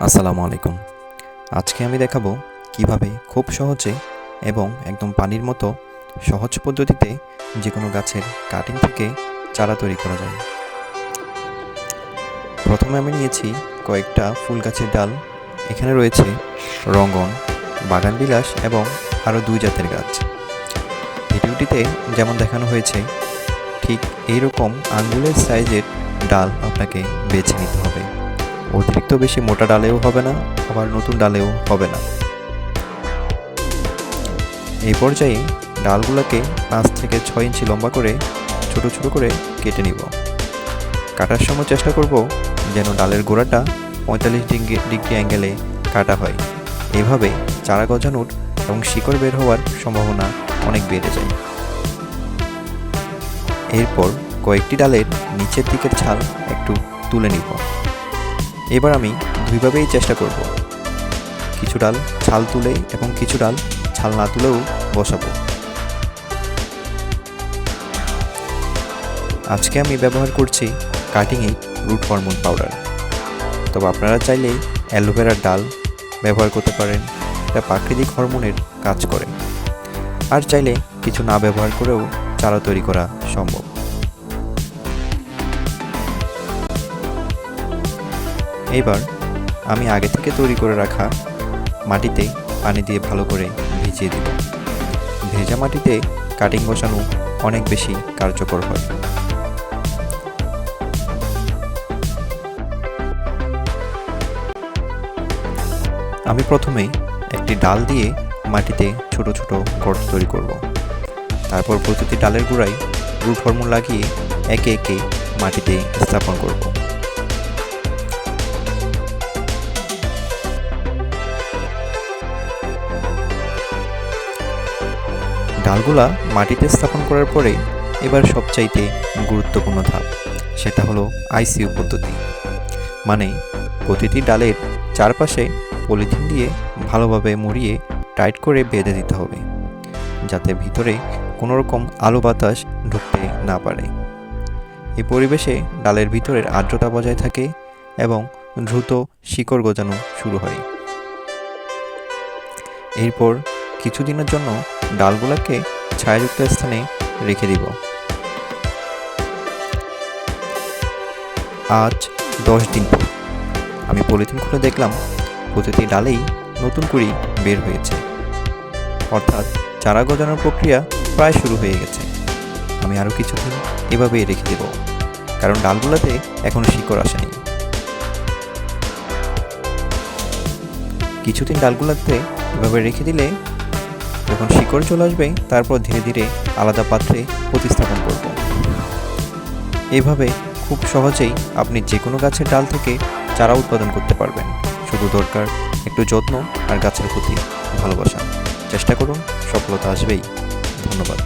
আসসালামু আলাইকুম। আজকে আমি দেখাবো কিভাবে খুব সহজে এবং একদম পানির মতো সহজ পদ্ধতিতে যে কোনো গাছের কাটিং থেকে চারা তৈরি করা যায়। প্রথমে আমি নিয়েছি কয়েকটা ফুল গাছের ডাল। এখানে রয়েছে রঙ্গন, বাগানবিলাস এবং আরও 2 জাতের গাছ। ভিডিওটিতে যেমন দেখানো হয়েছে ঠিক এইরকম আঙ্গুলের সাইজের ডাল আপনাকে বেছে নিতে হবে। অতিরিক্ত বেশি মোটা ডালেও হবে না, আবার নতুন ডালেও হবে না। এই পর্যায়ে ডালগুলোকে 5 থেকে 6 ইঞ্চি লম্বা করে ছোট ছোট করে কেটে নিব। কাটার সময় চেষ্টা করব যেন ডালের গোড়াটা 45 ডিগ্রি অ্যাঙ্গেলে কাটা হয়। এভাবে চারা গজানোর এবং শিকড় বের হওয়ার সম্ভাবনা অনেক বেড়ে যায়। এরপর কয়েকটি ডালের নিচের দিকের ছাল একটু তুলে নিব। এবার আমি দুইভাবেই চেষ্টা করব, কিছু ডাল ছাল তুলে এবং কিছু ডাল ছাল না তুলেও বসাবো। আজকে আমি ব্যবহার করছি কাটিং-8 রুট হরমোন পাউডার। তবে আপনারা চাইলে অ্যালোভেরার ডাল ব্যবহার করতে পারেন, এটা প্রাকৃতিক হরমোনের কাজ করে। আর চাইলে কিছু না ব্যবহার করেও চারা তৈরি করা সম্ভব। এবার আমি আগে থেকে তৈরি করে রাখা মাটিতে পানি দিয়ে ভালো করে ভিজিয়ে দিব। ভেজা মাটিতে কাটিং বসানো অনেক বেশি কার্যকর হয়। আমি প্রথমে একটি ডাল দিয়ে মাটিতে ছোট ছোট গর্ত তৈরি করব। তারপর প্রতিটি ডালের গোড়ায় রুট হরমোন লাগিয়ে একে একে মাটিতে স্থাপন করব। ডালগুলা মাটিতে স্থাপন করার পরে এবার সবচাইতে গুরুত্বপূর্ণ ধাপ, সেটা হলো আইসিইউ পদ্ধতি। মানে প্রতিটি ডালের চারপাশে পলিথিন দিয়ে ভালোভাবে মুড়িয়ে টাইট করে বেঁধে দিতে হবে, যাতে ভিতরে কোনো রকম আলো বাতাস ঢুকতে না পারে। এই পরিবেশে ডালের ভিতরের আর্দ্রতা বজায় থাকে এবং দ্রুত শিকড় গজানো শুরু হয়। এরপর কিছুদিনের জন্য ডালগুলোকে ছায়াযুক্ত স্থানে রেখে দিব। আজ 10 দিন পর আমি পলিথিন খুলে দেখলাম প্রতিটি ডালেই নতুন কুঁড়ি বের হয়েছে, অর্থাৎ চারা গজানোর প্রক্রিয়া প্রায় শুরু হয়ে গেছে। আমি আরও কিছুদিন এভাবেই রেখে দেব, কারণ ডালগুলোতে এখনো শিকড় আসেনি। কিছুদিন ডালগুলোতে এভাবে রেখে দিলে যখন শিকড় চলে আসবে, তারপর ধীরে ধীরে আলাদা পাত্রে প্রতিস্থাপন করব। এভাবে খুব সহজেই আপনি যে কোনো গাছের ডাল থেকে চারা উৎপাদন করতে পারবেন। শুধু দরকার একটু যত্ন আর গাছের প্রতি ভালোবাসা। চেষ্টা করুন, সফলতা আসবেই। ধন্যবাদ।